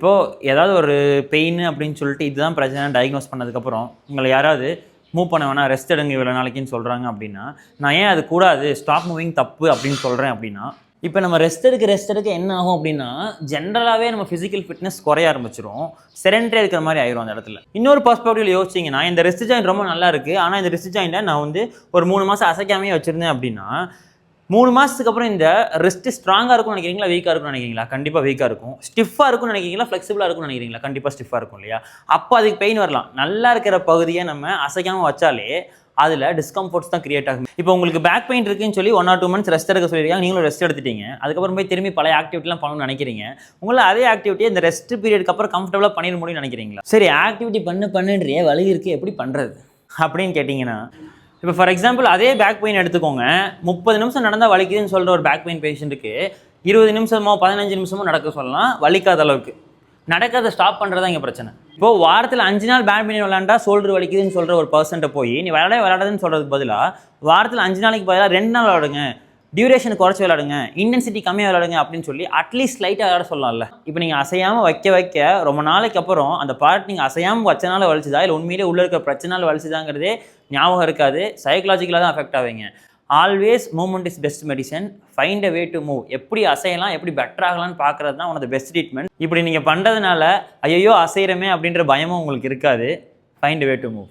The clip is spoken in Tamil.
இப்போது ஏதாவது ஒரு பெயின் அப்படின்னு சொல்லிட்டு இதுதான் பிரச்சனை டயக்னோஸ் பண்ணதுக்கப்புறம் உங்களை யாராவது மூவ் பண்ண வேணாம் ரெஸ்ட் எடுங்க இவ்வளோ நாளைக்குன்னு சொல்கிறாங்க அப்படின்னா, நான் ஏன் அது கூடாது ஸ்டாப் மூவிங் தப்பு அப்படின்னு சொல்கிறேன் அப்படின்னா, இப்போ நம்ம ரெஸ்ட் எடுக்க என்ன ஆகும் அப்படின்னா, ஜென்ரலாகவே நம்ம ஃபிசிக்கல் ஃபிட்னஸ் குறைய ஆரம்பிச்சிடும். செரண்டரியாக இருக்கிற மாதிரி ஆயிரும் அந்த இடத்துல. இன்னொரு பர்ஸ்பெக்டிவ்ல யோசிச்சிங்கன்னா, இந்த ரெஸ்ட் ஜாயிண்ட் ரொம்ப நல்லா இருக்குது, ஆனால் இந்த ரெஸ்ட் ஜாயிண்ட்டை நான் வந்து ஒரு 3 மாதம் அசைக்காமையே வச்சுருந்தேன் அப்படின்னா, 3 மாதத்துக்கு அப்புறம் இந்த ரெஸ்ட் ஸ்ட்ராங்காக இருக்கும்னு நினைக்கிறீங்களா, வீக்காக இருக்கும்னு நினைக்கிறீங்களா? கண்டிப்பாக வீக்காக இருக்கும். ஸ்டிஃபாக இருக்கும்னு நினைக்கிறீங்களா, ஃப்ளெக்சிபிளாக இருக்கும்னு நினைக்கிறீங்களா? கண்டிப்பாக ஸ்டிஃபாக இருக்கும் இல்லையா? அப்போ அதுக்கு பெயின் வரலாம். நல்லா இருக்கிற பகுதியை நம்ம அசைக்காமல் வச்சாலே அதில் டிஸ்கம்ஃபர்ட்ஸ் தான் கிரியேட் ஆகும். இப்போ உங்களுக்கு பேக் பெயின் இருக்குன்னு சொல்லி 1 or 2 months ரெஸ்ட் எடுக்க சொல்லியிருக்காங்க, நீங்களும் ரெஸ்ட் எடுத்துட்டீங்க. அதுக்கப்புறம் போய் திரும்பி பழைய ஆக்டிவிட்டிலாம் பண்ணணும்னு நினைக்கிறீங்க. உங்களை அதே ஆக்டிவிட்டியை இந்த ரெஸ்ட் பீரியடுக்கு அப்புறம் கம்ஃபர்டபுளாக பண்ணிட முடியும்னு நினைக்கிறீங்களா? சரி, ஆக்டிவிட்டி பண்ணுன்றியே வலி இருக்குது, எப்படி பண்ணுறது அப்படின்னு கேட்டிங்கன்னா, இப்போ ஃபார் எக்ஸாம்பிள் அதே பேக் பெயின் எடுத்துக்கோங்க. 30 நிமிஷம் நடந்தால் வலிக்குதுன்னு சொல்கிற ஒரு பேக் பெயின் பேஷண்ட்டுக்கு 20 நிமிஷமோ 15 நிமிஷமோ நடக்க சொல்லலாம், வலிக்காத அளவுக்கு. நடக்கிறத ஸ்டாப் பண்ணுறது தான் இங்கே பிரச்சனை. இப்போது வாரத்தில் 5 நாள் பேட்மிண்டன் விளையாண்டா ஷோல்டர் வலிக்குதுன்னு சொல்கிற ஒரு பர்சன்ட்டை போய் நீ விளையாடுதுன்னு சொல்கிறதுக்கு பதிலாக வாரத்தில் 5 நாளைக்கு பதிலாக 2 நாள் விளையாடுங்க, டியூரேஷன் குறைச்சி விளையாடுங்க, இன்டென்சிட்டி கம்மியாக விளையாடுங்க அப்படின்னு சொல்லி அட்லீஸ்ட் லைட்டாக விளையாட சொல்லலாம்ல. இப்போ நீங்கள் அசையாமல் வைக்க ரொம்ப நாளைக்கு அப்புறம் அந்த பார்ட் நீங்கள் அசையாமல் வச்சனால வலிச்சுதா இல்லை உண்மையிலே உள்ளே இருக்கிற பிரச்சனால வலிச்சுதாங்கிறதே ஞாபகம் இருக்காது. சைக்கலாஜிக்கலாக தான் அஃபெக்ட் ஆவீங்க. Always movement is best medicine. Find a way to move. எப்படி அசையலாம், எப்படி பெட்டர் ஆகலாம்னு பார்க்குறது தான் உனது பெஸ்ட் ட்ரீட்மெண்ட். இப்படி நீங்கள் பண்ணுறதுனால ஐயோ அசைகிறமே அப்படின்ற பயமும் உங்களுக்கு இருக்காது. Find a way to move.